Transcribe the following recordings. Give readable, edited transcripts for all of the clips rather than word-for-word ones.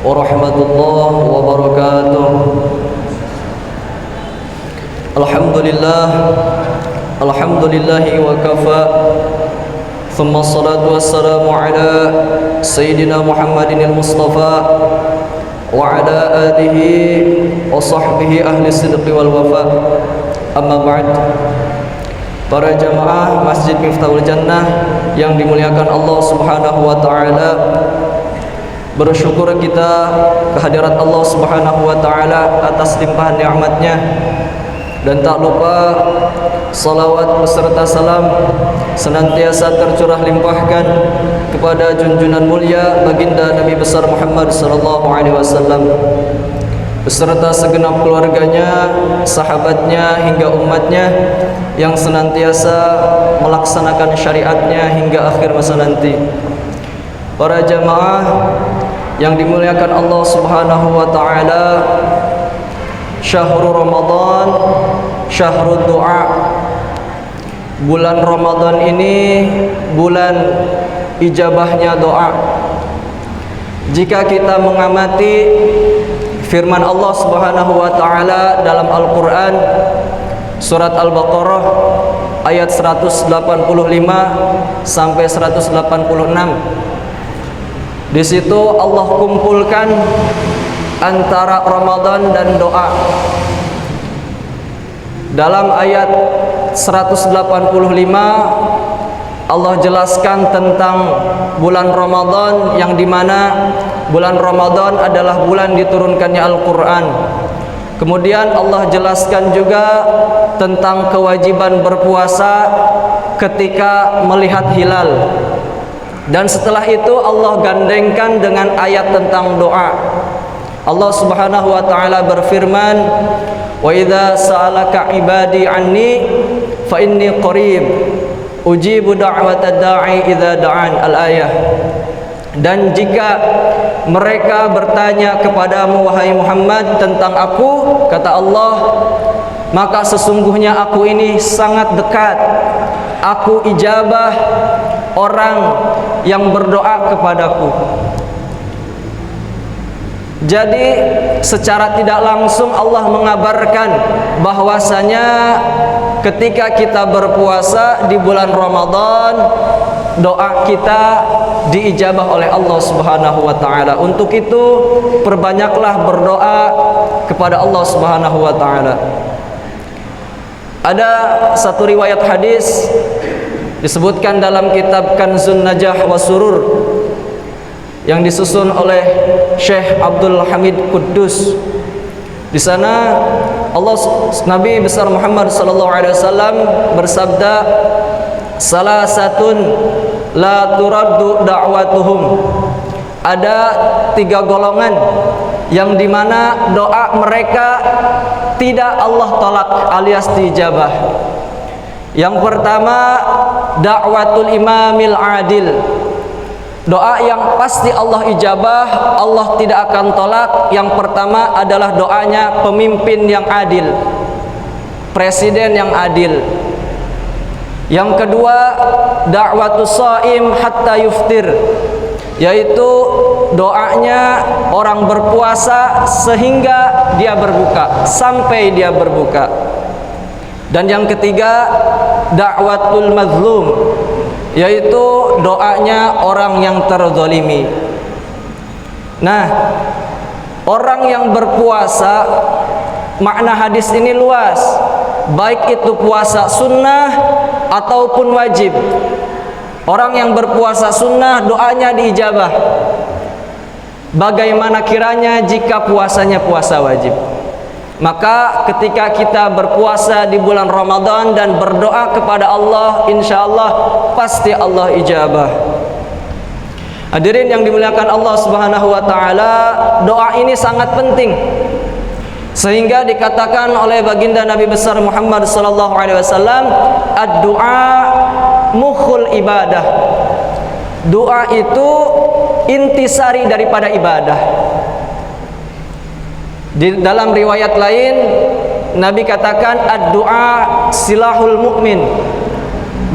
warahmatullahi wabarakatuh. Alhamdulillahi wa kafa. Thumma salatu wassalamu ala Sayyidina Muhammadin al-Mustafa wa ala alihi wa sahbihi ahli sidqi wal wafa. Amma ba'd. Para jamaah Masjid Miftahul Jannah yang dimuliakan Allah Subhanahu wa taala, bersyukur kita kehadirat Allah Subhanahu wa taala atas limpahan nikmatnya, dan tak lupa salawat beserta salam senantiasa tercurah limpahkan kepada junjungan mulia baginda Nabi besar Muhammad sallallahu alaihi wasallam beserta segenap keluarganya, sahabatnya hingga umatnya yang senantiasa melaksanakan syariatnya hingga akhir masa nanti. Para jamaah yang dimuliakan Allah Subhanahu wa taala, syahrul Ramadan, syahrul doa. Bulan Ramadan ini bulan ijabahnya doa. Jika kita mengamati firman Allah Subhanahu wa taala dalam Al-Qur'an surat Al-Baqarah ayat 185 sampai 186. Di situ Allah kumpulkan antara Ramadan dan doa. Dalam ayat 185 Allah jelaskan tentang bulan Ramadan, yang dimana bulan Ramadan adalah bulan diturunkannya Al-Quran. Kemudian Allah jelaskan juga tentang kewajiban berpuasa ketika melihat hilal. Dan setelah itu Allah gandengkan dengan ayat tentang doa. Allah Subhanahu wa taala berfirman, "Wa idza sa'alaka 'ibadi 'anni fa inni qarib ujibu da'watad da'i idza da'an." Al-ayah. Dan jika mereka bertanya kepadamu wahai Muhammad tentang aku, kata Allah, maka sesungguhnya aku ini sangat dekat. Aku ijabah orang yang berdoa kepadaku. Jadi secara tidak langsung Allah mengabarkan bahwasanya ketika kita berpuasa di bulan Ramadan, doa kita diijabah oleh Allah Subhanahu wa taala. Untuk itu perbanyaklah berdoa kepada Allah Subhanahu wa taala. Ada satu riwayat hadis disebutkan dalam kitab Kanzun Najah wa Surur yang disusun oleh Syekh Abdul Hamid Quddus. Di sana Nabi besar Muhammad sallallahu alaihi wasallam bersabda, "Salasatun la turaddu da'watuhum." Ada 3 golongan yang dimana doa mereka tidak Allah tolak alias diijabah. Yang pertama, da'watul imamil adil. Doa yang pasti Allah ijabah, Allah tidak akan tolak. Yang pertama adalah doanya pemimpin yang adil, presiden yang adil. Yang kedua, da'watus shaim hatta yuftir, yaitu doanya orang berpuasa sehingga dia berbuka, sampai dia berbuka. Dan yang ketiga, da'watul mazlum, yaitu doanya orang yang terzalimi. Nah, orang yang berpuasa, makna hadis ini luas, baik itu puasa sunnah ataupun wajib. Orang yang berpuasa sunnah doanya diijabah. Bagaimana kiranya jika puasanya puasa wajib? Maka ketika kita berpuasa di bulan Ramadan dan berdoa kepada Allah, insya Allah pasti Allah ijabah. Hadirin yang dimuliakan Allah Subhanahu wa taala, doa ini sangat penting. Sehingga dikatakan oleh baginda Nabi besar Muhammad sallallahu alaihi wasallam, ad-du'a mukhul ibadah. Doa itu intisari daripada ibadah. Di dalam riwayat lain Nabi katakan ad-du'a silahul mu'min.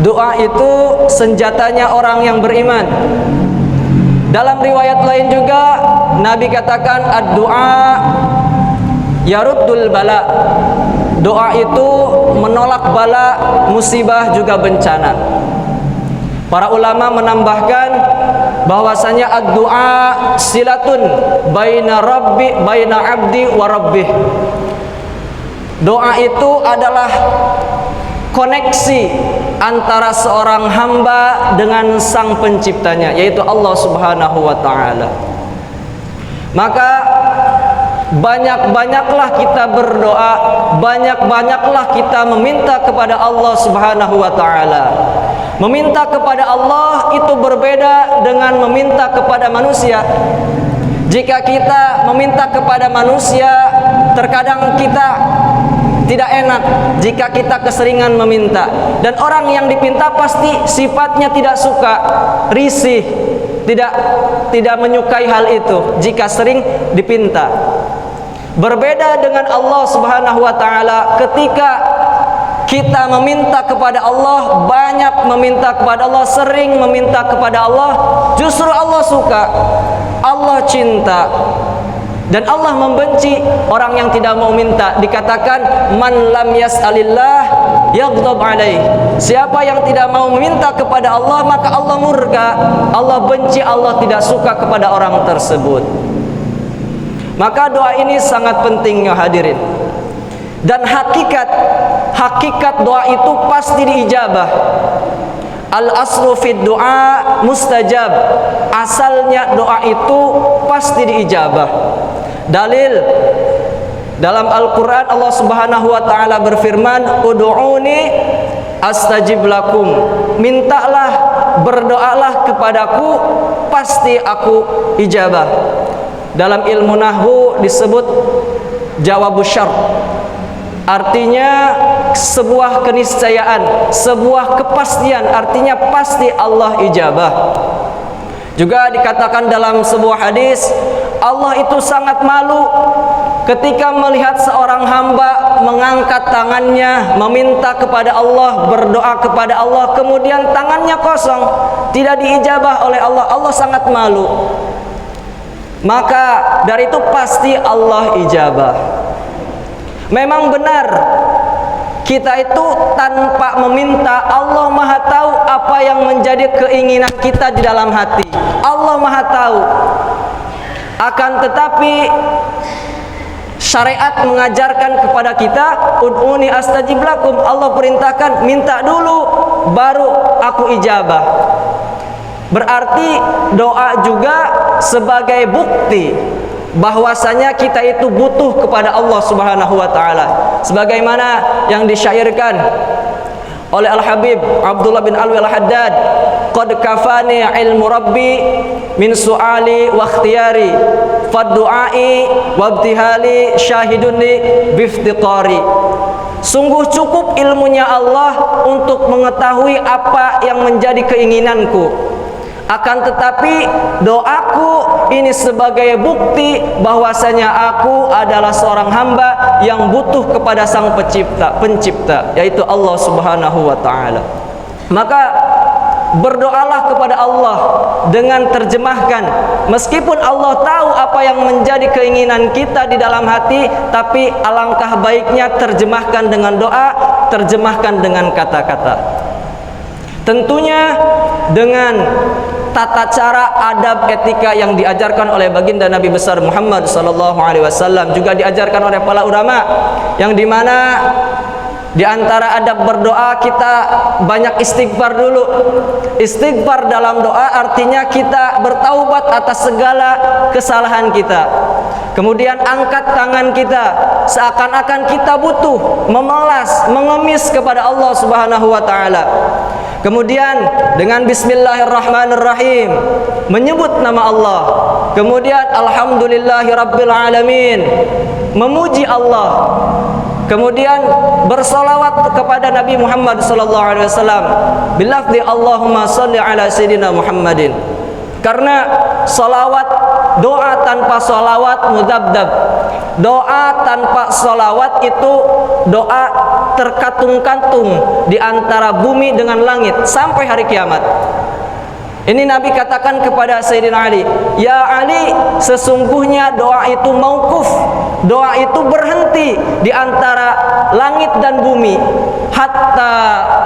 Doa itu senjatanya orang yang beriman. Dalam riwayat lain juga Nabi katakan ad-du'a yaruddul bala. Doa itu menolak bala, musibah juga bencana. Para ulama menambahkan bahwasanya ad-du'a silatun baina abdi wa rabbih. Doa itu adalah koneksi antara seorang hamba dengan sang penciptanya, yaitu Allah Subhanahu wa taala. Maka banyak-banyaklah kita berdoa, banyak-banyaklah kita meminta kepada Allah Subhanahu wa taala. Meminta kepada Allah itu berbeda dengan meminta kepada manusia. Jika kita meminta kepada manusia, terkadang kita tidak enak jika kita keseringan meminta, dan orang yang dipinta pasti sifatnya tidak suka, risih, tidak menyukai hal itu jika sering dipinta. Berbeda dengan Allah Subhanahu wa taala, ketika kita meminta kepada Allah, banyak meminta kepada Allah, sering meminta kepada Allah, justru Allah suka, Allah cinta. Dan Allah membenci orang yang tidak mau minta. Dikatakan man lam yas'alillah yaghdab alaih. Siapa yang tidak mau meminta kepada Allah, maka Allah murka, Allah benci, Allah tidak suka kepada orang tersebut. Maka doa ini sangat penting ya hadirin. Dan hakikat doa itu pasti diijabah. Al-aslu fid du'a mustajab. Asalnya doa itu pasti diijabah. Dalil dalam Al-Quran, Allah Subhanahu wa ta'ala berfirman, ud'uni astajib lakum. Mintalah, berdoalah kepadaku, pasti aku ijabah. Dalam ilmu nahwu disebut jawabus syart, artinya sebuah keniscayaan, sebuah kepastian, artinya pasti Allah ijabah. Juga dikatakan dalam sebuah hadis, Allah itu sangat malu ketika melihat seorang hamba mengangkat tangannya, meminta kepada Allah, berdoa kepada Allah, kemudian tangannya kosong, tidak diijabah oleh Allah. Allah sangat malu. Maka dari itu pasti Allah ijabah. Memang benar, kita itu tanpa meminta, Allah Maha tahu apa yang menjadi keinginan kita di dalam hati. Allah Maha tahu. Akan tetapi syariat mengajarkan kepada kita, ud'uni astajib lakum. Allah perintahkan minta dulu baru aku ijabah. Berarti doa juga sebagai bukti bahwasanya kita itu butuh kepada Allah Subhanahu wa taala. Sebagaimana yang disyairkan oleh Al-Habib Abdullah bin Alwi Al-Haddad, qad kafani ilmu rabbi min su'ali wa ikhtiyari faddu'ai wa ibtihali syahidunni biftiqari. Sungguh cukup ilmunya Allah untuk mengetahui apa yang menjadi keinginanku. Akan tetapi doaku ini sebagai bukti bahwasanya aku adalah seorang hamba yang butuh kepada sang pencipta, yaitu Allah Subhanahu wa taala. Maka berdoalah kepada Allah dengan terjemahkan, meskipun Allah tahu apa yang menjadi keinginan kita di dalam hati, tapi alangkah baiknya terjemahkan dengan doa, terjemahkan dengan kata-kata. Tentunya dengan tata cara adab etika yang diajarkan oleh baginda Nabi besar Muhammad sallallahu alaihi wasallam, juga diajarkan oleh para ulama, yang dimana di antara adab berdoa kita banyak istighfar dulu. Istighfar dalam doa artinya kita bertaubat atas segala kesalahan kita. Kemudian angkat tangan kita seakan-akan kita butuh, memelas, mengemis kepada Allah Subhanahu wa taala. Kemudian dengan bismillahirrahmanirrahim menyebut nama Allah. Kemudian alhamdulillahirabbil alamin, memuji Allah. Kemudian bersolawat kepada Nabi Muhammad sallallahu alaihi wasallam bilafzi Allahumma shalli ala sayyidina Muhammadin. Karena solawat, doa tanpa solawat mudabdab. Doa tanpa solawat itu doa terkatung-katung di antara bumi dengan langit sampai hari kiamat. Ini Nabi katakan kepada Sayyidina Ali, "Ya Ali, sesungguhnya doa itu mauquf. Doa itu berhenti di antara langit dan bumi, hatta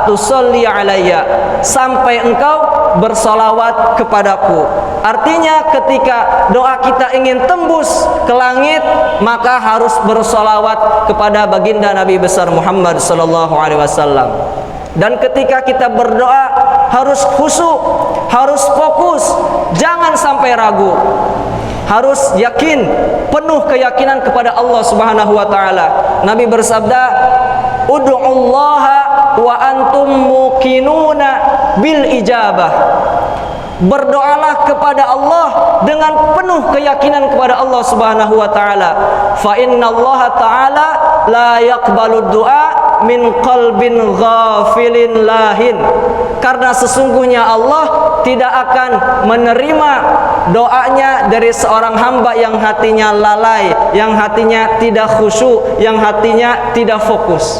tusalli alayya, sampai engkau bersolawat kepadaku." Artinya ketika doa kita ingin tembus ke langit, maka harus bersolawat kepada baginda Nabi besar Muhammad sallallahu alaihi wasallam. Dan ketika kita berdoa harus khusyuk, harus fokus, jangan sampai ragu. Harus yakin, penuh keyakinan kepada Allah Subhanahu wa taala. Nabi bersabda, "Ud'ullaha wa antum muqinuna bil ijabah." Berdoalah kepada Allah dengan penuh keyakinan kepada Allah Subhanahu wa taala. Fa innallaha ta'ala la yaqbalu du'a min qalbin ghafilin lahin. Karena sesungguhnya Allah tidak akan menerima doanya dari seorang hamba yang hatinya lalai, yang hatinya tidak khusyuk, yang hatinya tidak fokus.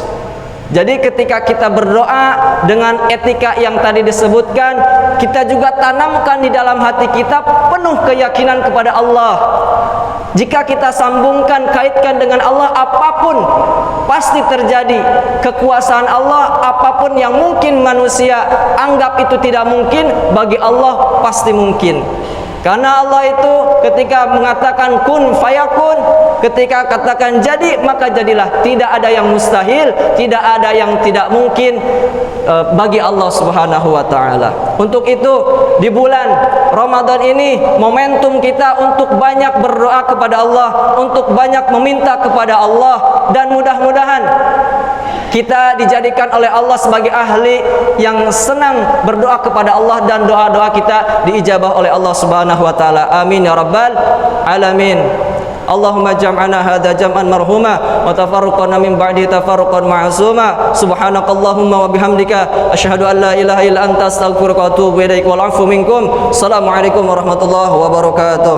Jadi ketika kita berdoa dengan etika yang tadi disebutkan, kita juga tanamkan di dalam hati kita penuh keyakinan kepada Allah. Jika kita sambungkan, kaitkan dengan Allah, apapun pasti terjadi. Kekuasaan Allah, apapun yang mungkin manusia anggap itu tidak mungkin, bagi Allah pasti mungkin. Karena Allah itu ketika mengatakan kun fayakun, ketika katakan jadi maka jadilah. Tidak ada yang mustahil, tidak ada yang tidak mungkin bagi Allah Subhanahu wa taala. Untuk itu di bulan Ramadan ini momentum kita untuk banyak berdoa kepada Allah, untuk banyak meminta kepada Allah, dan mudah-mudahan kita dijadikan oleh Allah sebagai ahli yang senang berdoa kepada Allah, dan doa-doa kita diijabah oleh Allah Subhanahu wa taala. Amin ya rabbal alamin. Allahumma jam'ana hadza jam'an marhuma wa tafarraqna min ba'di tafarruqan ma'suma. Subhanakallahumma wa bihamdika asyhadu an la ilaha illa anta astaghfiruka wa atubu ilaik. Wal 'afwu minkum. Assalamualaikum warahmatullahi wabarakatuh.